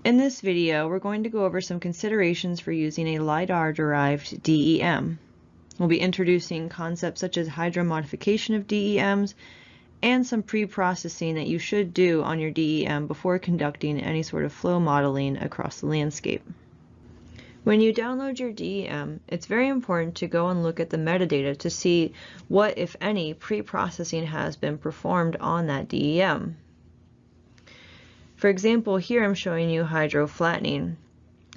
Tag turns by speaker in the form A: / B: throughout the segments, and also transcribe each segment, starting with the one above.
A: In this video, we're going to go over some considerations for using a LiDAR-derived DEM. We'll be introducing concepts such as hydromodification of DEMs and some pre-processing that you should do on your DEM before conducting any sort of flow modeling across the landscape. When you download your DEM, it's very important to go and look at the metadata to see what, if any, pre-processing has been performed on that DEM. For example, here I'm showing you hydroflattening,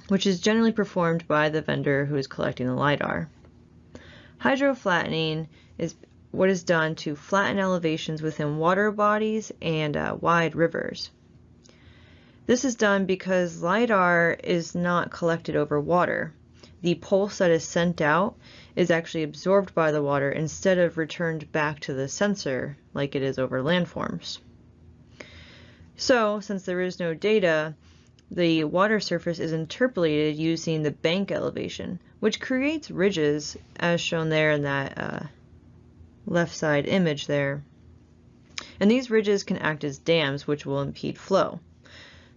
A: which is generally performed by the vendor who is collecting the LiDAR. Hydroflattening is what is done to flatten elevations within water bodies and wide rivers. This is done because LiDAR is not collected over water. The pulse that is sent out is actually absorbed by the water instead of returned back to the sensor like it is over landforms. So, since there is no data, the water surface is interpolated using the bank elevation, which creates ridges as shown there in that left side image there. And these ridges can act as dams, which will impede flow.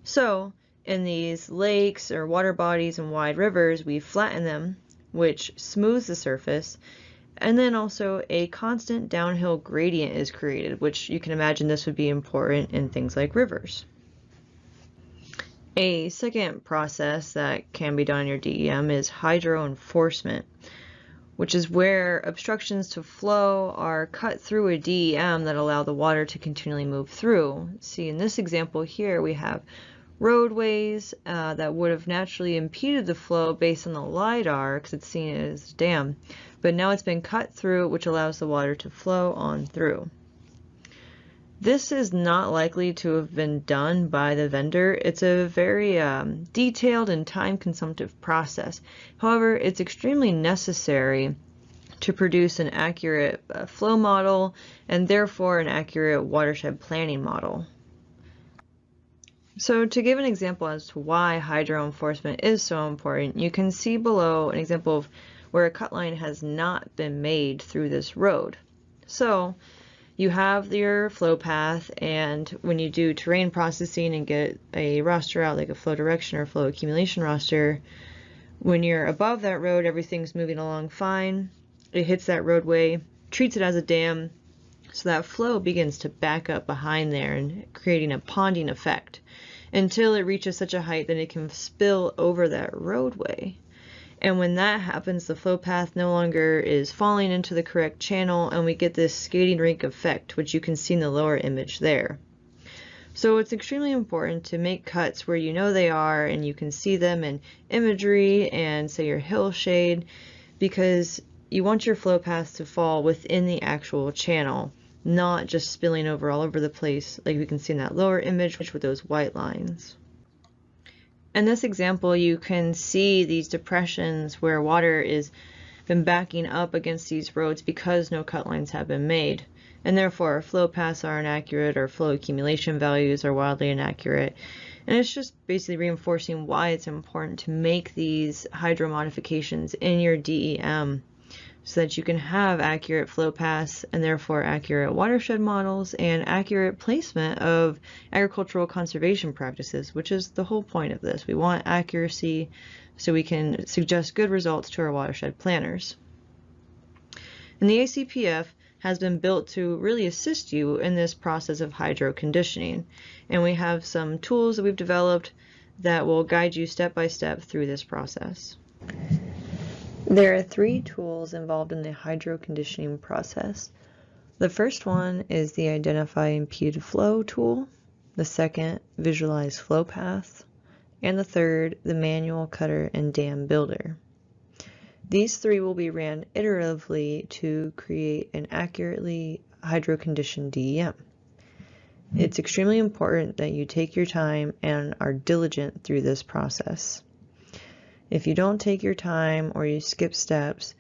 A: So, in these lakes or water bodies and wide rivers, we flatten them, which smooths the surface, and then also a constant downhill gradient is created, which you can imagine this would be important in things like rivers. A second process that can be done in your DEM is hydro enforcement, which is where obstructions to flow are cut through a DEM that allow the water to continually move through. See, in this example here, we have roadways that would have naturally impeded the flow based on the LiDAR because it's seen as a dam, but now it's been cut through, which allows the water to flow on through. This is not likely to have been done by the vendor. It's a very detailed and time-consumptive process. However, it's extremely necessary to produce an accurate flow model and therefore an accurate watershed planning model. So to give an example as to why hydro enforcement is so important, you can see below an example of where a cut line has not been made through this road. So you have your flow path, and when you do terrain processing and get a raster out, like a flow direction or flow accumulation raster, when you're above that road, everything's moving along fine. It hits that roadway, treats it as a dam, so that flow begins to back up behind there and creating a ponding effect until it reaches such a height that it can spill over that roadway. And when that happens, the flow path no longer is falling into the correct channel, and we get this skating rink effect, which you can see in the lower image there. So it's extremely important to make cuts where you know they are and you can see them in imagery and say your hill shade, because you want your flow paths to fall within the actual channel, not just spilling over all over the place like we can see in that lower image with those white lines. In this example, you can see these depressions where water is been backing up against these roads because no cut lines have been made, and therefore flow paths are inaccurate or flow accumulation values are wildly inaccurate. And it's just basically reinforcing why it's important to make these hydro modifications in your DEM so that you can have accurate flow paths and therefore accurate watershed models and accurate placement of agricultural conservation practices, which is the whole point of this. We want accuracy so we can suggest good results to our watershed planners. And the ACPF has been built to really assist you in this process of hydro conditioning. And we have some tools that we've developed that will guide you step by step through this process. There are three tools involved in the hydro conditioning process. The first one is the Identify Impeded Flow tool, the second, Visualize Flow Path, and the third, the Manual Cutter and Dam Builder. These three will be ran iteratively to create an accurately hydro conditioned DEM. It's extremely important that you take your time and are diligent through this process. If you don't take your time or you skip steps,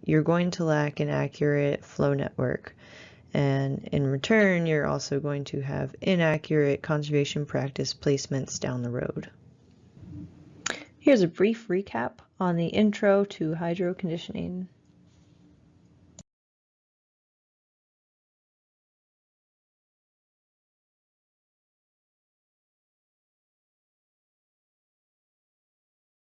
A: you're going to lack an accurate flow network. And in return, you're also going to have inaccurate conservation practice placements down the road. Here's a brief recap on the intro to hydro conditioning.